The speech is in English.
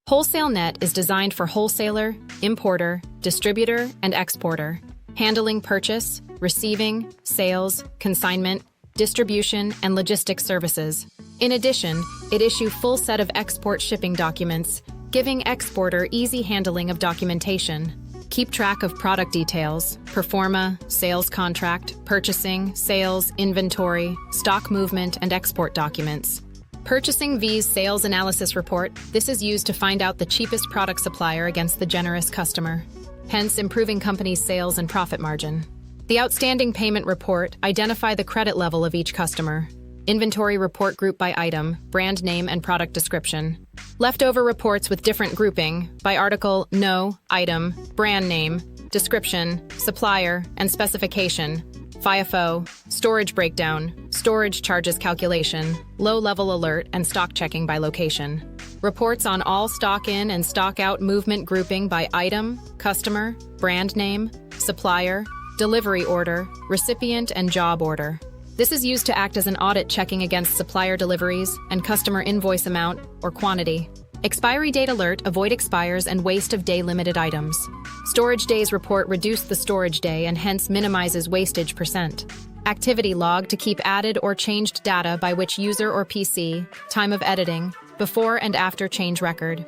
WholesaleNet is designed for wholesaler, importer, distributor, and exporter, handling purchase, receiving, sales, consignment, distribution, and logistics services. In addition, it issues full set of export shipping documents, giving exporter easy handling of documentation. Keep track of product details, performa, sales contract, purchasing, sales, inventory, stock movement, and export documents. Purchasing vs. Sales Analysis Report. This is used to find out the cheapest product supplier against the generous customer, hence improving company's sales and profit margin. The Outstanding Payment Report. Identify the credit level of each customer. Inventory Report group by item, brand name, and product description. Leftover reports with different grouping by article, no, item, brand name, description, supplier, and specification. FIFO, storage breakdown, storage charges calculation, low-level alert, and stock checking by location. Reports on all stock in and stock out movement grouping by item, customer, brand name, supplier, delivery order, recipient, and job order. This is used to act as an audit checking against supplier deliveries and customer invoice amount or quantity. Expiry date alert. Avoid expires and waste of day limited items. Storage days report. Reduce the storage day and hence minimizes wastage %. Activity log to keep added or changed data by which user or PC, time of editing, before and after change record.